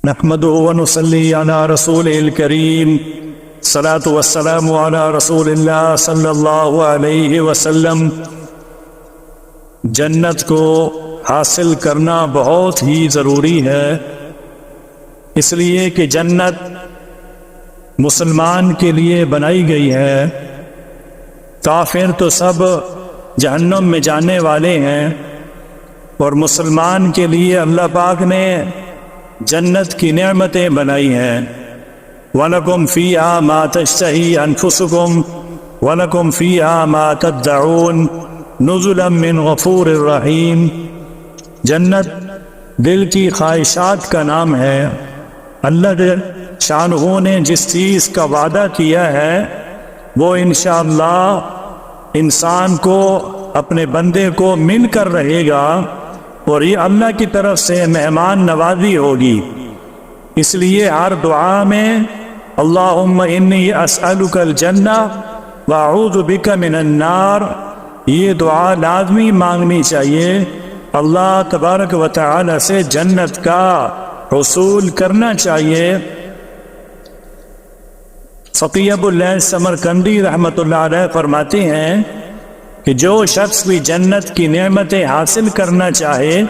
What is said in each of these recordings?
نحمده ونصلي على رسوله الكريم الصلاة والسلام على رسول اللہ صلی اللہ علیہ وسلم۔ جنت کو حاصل کرنا بہت ہی ضروری ہے، اس لیے کہ جنت مسلمان کے لیے بنائی گئی ہے۔ کافر تو سب جہنم میں جانے والے ہیں، اور مسلمان کے لیے اللہ پاک نے جنت کی نعمتیں بنائی ہیں۔ وَلَكُمْ فِيهَا مَا تَشْتَهِي أَنفُسُكُمْ وَلَكُمْ فِيهَا مَا تَدَّعُونَ نُزُلًا مِّن غَفُورٍ رَّحِيمٍ۔ جنت دل کی خواہشات کا نام ہے۔ اللہ شانہ نے جس چیز کا وعدہ کیا ہے وہ انشاءاللہ انسان کو، اپنے بندے کو مل کر رہے گا، اور یہ اللہ کی طرف سے مہمان نوازی ہوگی۔ اس لیے ہر دعا میں اللہم انی اسألک الجنہ واعوذ بک من النار، یہ دعا لازمی مانگنی چاہیے۔ اللہ تبارک و تعالی سے جنت کا حصول کرنا چاہیے۔ فقیہ ابو اللیث سمرقندی رحمۃ اللہ علیہ فرماتے ہیں کہ جو شخص بھی جنت کی نعمتیں حاصل کرنا چاہے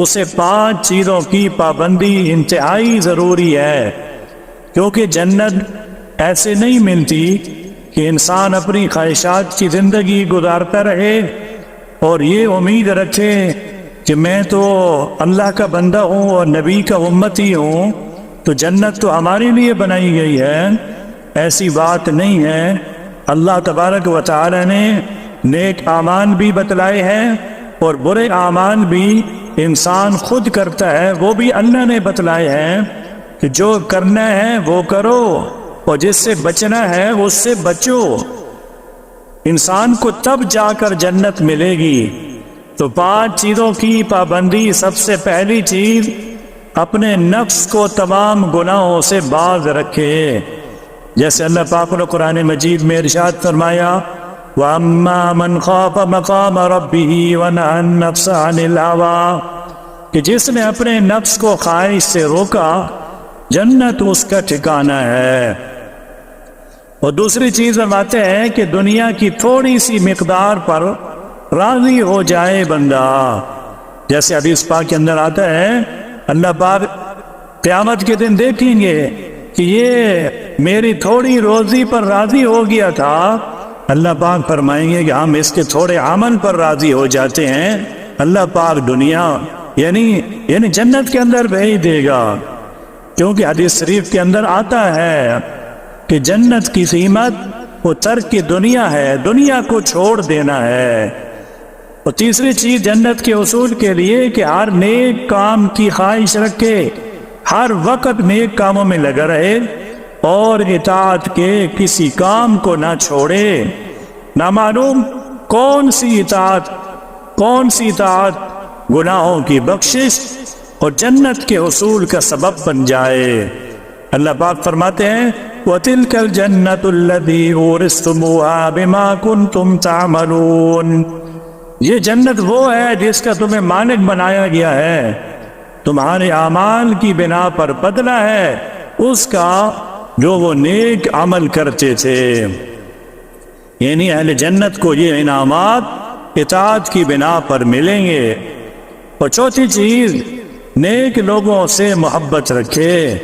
اسے 5 چیزوں کی پابندی انتہائی ضروری ہے، کیونکہ جنت ایسے نہیں ملتی کہ انسان اپنی خواہشات کی زندگی گزارتا رہے اور یہ امید رکھے کہ میں تو اللہ کا بندہ ہوں اور نبی کا امتی ہوں تو جنت تو ہمارے لیے بنائی گئی ہے۔ ایسی بات نہیں ہے۔ اللہ تبارک و تعالی نے نیک اعمال بھی بتلائے ہیں اور برے اعمال بھی انسان خود کرتا ہے، وہ بھی اللہ نے بتلائے ہیں کہ جو کرنا ہے وہ کرو اور جس سے بچنا ہے اس سے بچو۔ انسان کو تب جا کر جنت ملے گی۔ تو 5 چیزوں کی پابندی۔ سب سے پہلی چیز، اپنے نفس کو تمام گناہوں سے باز رکھے، جیسے اللہ پاک نے قرآن مجید میں ارشاد فرمایا وَأَمَّا مَنْ خَافَ مَقَامَ رَبِّهِ وَنَهَى النَّفْسَ عَنِ الْهَوَىٰ، کہ جس نے اپنے نفس کو خواہش سے روکا جنت اس کا ٹھکانہ ہے۔ اور دوسری چیز فرماتے ہیں کہ دنیا کی تھوڑی سی مقدار پر راضی ہو جائے بندہ، جیسے حدیث پاک کے اندر آتا ہے اللہ پاک قیامت کے دن دیکھیں گے کہ یہ میری تھوڑی روزی پر راضی ہو گیا تھا، اللہ پاک فرمائیں گے کہ ہم اس کے تھوڑے عمل پر راضی ہو جاتے ہیں، اللہ پاک دنیا یعنی جنت کے اندر بھیج دے گا۔ کیونکہ حدیث شریف کے اندر آتا ہے کہ جنت کی قیمت وہ ترک دنیا ہے، دنیا کو چھوڑ دینا ہے۔ اور تیسری چیز جنت کے حصول کے لیے کہ ہر نیک کام کی خواہش رکھے، ہر وقت نیک کاموں میں لگا رہے اور اطاعت کے کسی کام کو نہ چھوڑے۔ نامعلوم کون سی اطاعت گناہوں کی بخشش اور جنت کے حصول کا سبب بن جائے۔ اللہ پاک فرماتے ہیں وَتِلْكَ الْجَنَّةُ الَّتِي أُورِثْتُمُوهَا بِمَا كُنْتُمْ تَعْمَلُونَ، یہ جنت وہ ہے جس کا تمہیں مالک بنایا گیا ہے، تمہارے اعمال کی بنا پر بدلہ ہے اس کا جو وہ نیک عمل کرتے تھے۔ یعنی اہل جنت کو یہ انعامات اطاعت کی بنا پر ملیں گے۔ اور چوتھی چیز، نیک لوگوں سے محبت رکھے،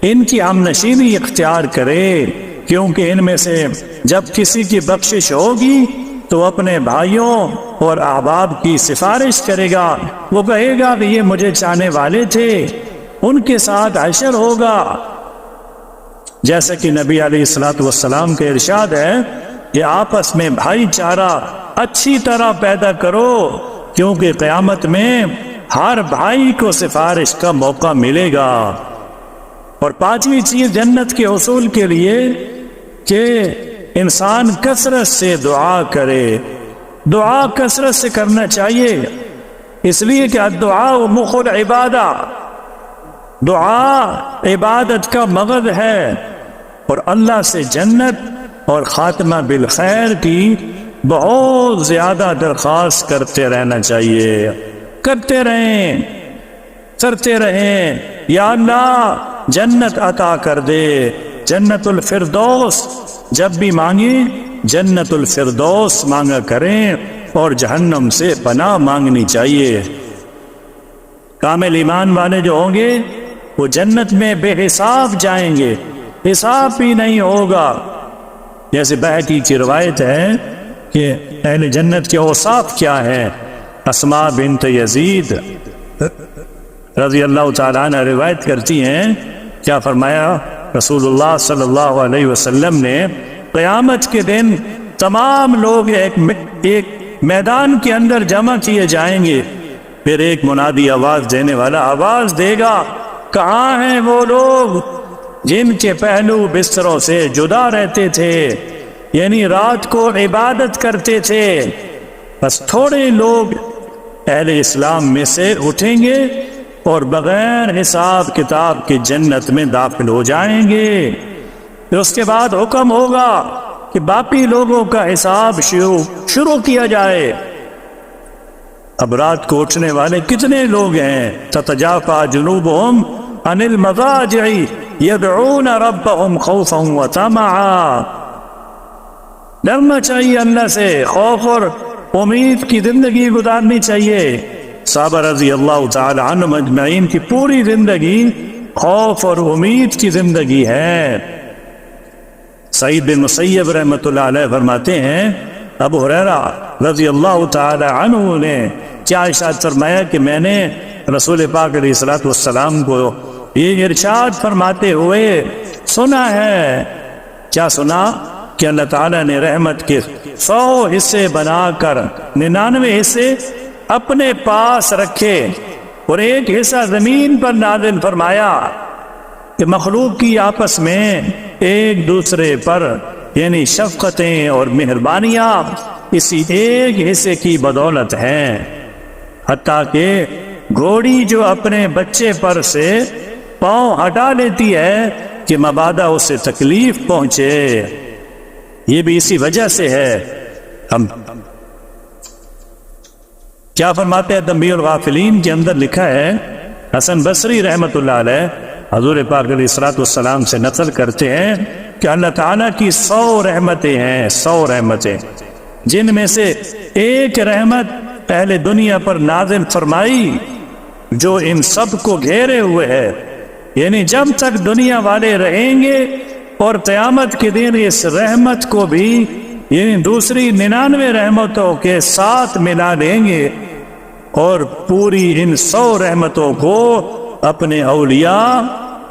ان کی ہم نشینی اختیار کرے، کیونکہ ان میں سے جب کسی کی بخشش ہوگی تو اپنے بھائیوں اور احباب کی سفارش کرے گا، وہ کہے گا کہ یہ مجھے چاہنے والے تھے، ان کے ساتھ حشر ہوگا۔ جیسا کہ نبی علیہ السلام کا ارشاد ہے کہ آپس میں بھائی چارہ اچھی طرح پیدا کرو، کیونکہ قیامت میں ہر بھائی کو سفارش کا موقع ملے گا۔ اور 5ویں چیز جنت کے حصول کے لیے کہ انسان کثرت سے دعا کرے۔ دعا کثرت سے کرنا چاہیے، اس لیے کہ الدعاء مخ العبادہ، دعا عبادت کا مغز ہے، اور اللہ سے جنت اور خاتمہ بالخیر کی بہت زیادہ درخواست کرتے رہنا چاہیے۔ کرتے رہیں یا اللہ جنت عطا کر دے، جنت الفردوس، جب بھی مانگیں جنت الفردوس مانگا کریں اور جہنم سے پناہ مانگنی چاہیے۔ کامل ایمان والے جو ہوں گے وہ جنت میں بے حساب جائیں گے، حساب بھی نہیں ہوگا۔ جیسے بہقی کی روایت ہے کہ اہل جنت کے اوصاف کیا ہے، اسماء بنت یزید رضی اللہ تعالیٰ عنہ روایت کرتی ہیں، کیا فرمایا رسول اللہ صلی اللہ علیہ وسلم نے، قیامت کے دن تمام لوگ ایک میدان کے اندر جمع کیے جائیں گے، پھر ایک منادی آواز دینے والا آواز دے گا، کہاں ہیں وہ لوگ جن کے پہلو بستروں سے جدا رہتے تھے، یعنی رات کو عبادت کرتے تھے؟ بس تھوڑے لوگ اہل اسلام میں سے اٹھیں گے اور بغیر حساب کتاب کے جنت میں داخل ہو جائیں گے۔ پھر اس کے بعد حکم ہوگا کہ باقی لوگوں کا حساب شروع کیا جائے۔ اب رات کو اٹھنے والے کتنے لوگ ہیں؟ تتجافى جنوبهم عن المضاجع يدعون ربهم خوفا وطمعا۔ ڈرنا چاہیے اللہ سے، خوف اور امید کی زندگی گزارنی چاہیے۔ صحابہ رضی اللہ تعالی عنہم اجمعین کی پوری زندگی خوف اور امید کی زندگی ہے۔ سعید بن مسیب رحمۃ اللہ علیہ فرماتے ہیں، ابو ہریرہ رضی اللہ تعالی عنہ نے کیا ارشاد فرمایا کہ میں نے رسول پاک علیہ الصلوۃ والسلام کو یہ ارشاد فرماتے ہوئے سنا ہے۔ کیا سنا؟ کہ اللہ تعالیٰ نے رحمت کے 100 حصے بنا کر 99 حصے اپنے پاس رکھے اور ایک حصہ زمین پر نازل فرمایا کہ مخلوق کی آپس میں ایک دوسرے پر یعنی شفقتیں اور مہربانیاں اسی ایک حصے کی بدولت ہیں، حتیٰ کہ گھوڑی جو اپنے بچے پر سے پاؤں ہٹا لیتی ہے کہ مبادا اسے تکلیف پہنچے، یہ بھی اسی وجہ سے ہے۔ ہم کیا فرماتے ہیں تنبیہ الغافلین کے اندر لکھا ہے، حسن بصری رحمت اللہ علیہ حضور پاک علیہ الصلوۃ والسلام سے نقل کرتے ہیں کہ اللہ تعالیٰ کی 100 رحمتیں ہیں، 100 رحمتیں، جن میں سے ایک رحمت اہل دنیا پر نازل فرمائی جو ان سب کو گھیرے ہوئے ہے، یعنی جب تک دنیا والے رہیں گے اور قیامت کے دن اس رحمت کو بھی یعنی دوسری 99 رحمتوں کے ساتھ ملا لیں گے اور پوری ان 100 رحمتوں کو اپنے اولیاء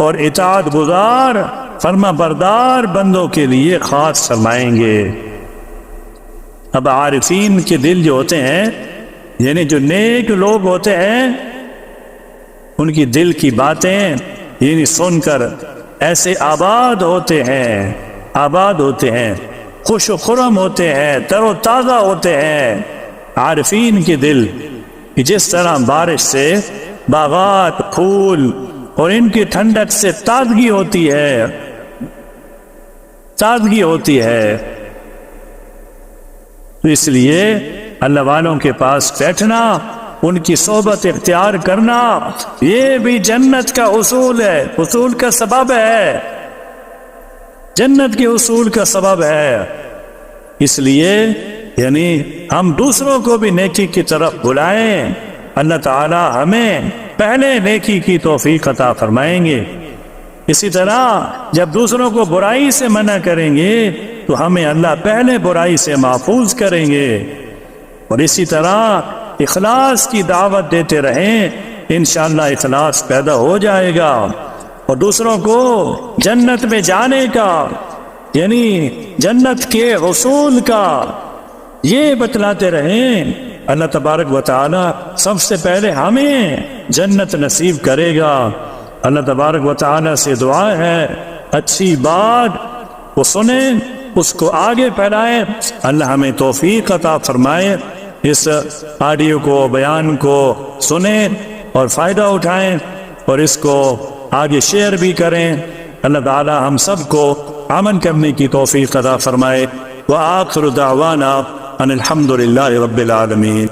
اور اطاعت گزار فرما بردار بندوں کے لیے خاص فرمائیں گے۔ اب عارفین کے دل جو ہوتے ہیں یعنی جو نیک لوگ ہوتے ہیں ان کی دل کی باتیں یعنی سن کر ایسے آباد ہوتے ہیں، خوش و خرم ہوتے ہیں، تر و تازہ ہوتے ہیں۔ عارفین کے دل جس طرح بارش سے باغات، پھول اور ان کی ٹھنڈک سے تازگی ہوتی ہے، تو اس لیے اللہ والوں کے پاس بیٹھنا، ان کی صحبت اختیار کرنا، یہ بھی جنت کا اصول ہے، اصول کا سبب ہے، جنت کے اصول کا سبب ہے۔ اس لیے یعنی ہم دوسروں کو بھی نیکی کی طرف بلائیں، اللہ تعالی ہمیں پہلے نیکی کی توفیق عطا فرمائیں گے۔ اسی طرح جب دوسروں کو برائی سے منع کریں گے تو ہمیں اللہ پہلے برائی سے محفوظ کریں گے، اور اسی طرح اخلاص کی دعوت دیتے رہیں، انشاءاللہ اخلاص پیدا ہو جائے گا، اور دوسروں کو جنت میں جانے کا یعنی جنت کے حصول کا یہ بتلاتے رہیں، اللہ تبارک و تعالی سب سے پہلے ہمیں جنت نصیب کرے گا۔ اللہ تبارک و تعالی سے دعا ہے اچھی بات کو سنیں، اس کو آگے پھیلائیں، اللہ ہمیں توفیق عطا فرمائے، اس آڈیو کو بیان کو سنیں اور فائدہ اٹھائیں اور اس کو آگے شیئر بھی کریں۔ اللہ تعالی ہم سب کو عمل کرنے کی توفیق عطا فرمائے۔ وآخر دعوانا ان الحمد للہ رب العالمین۔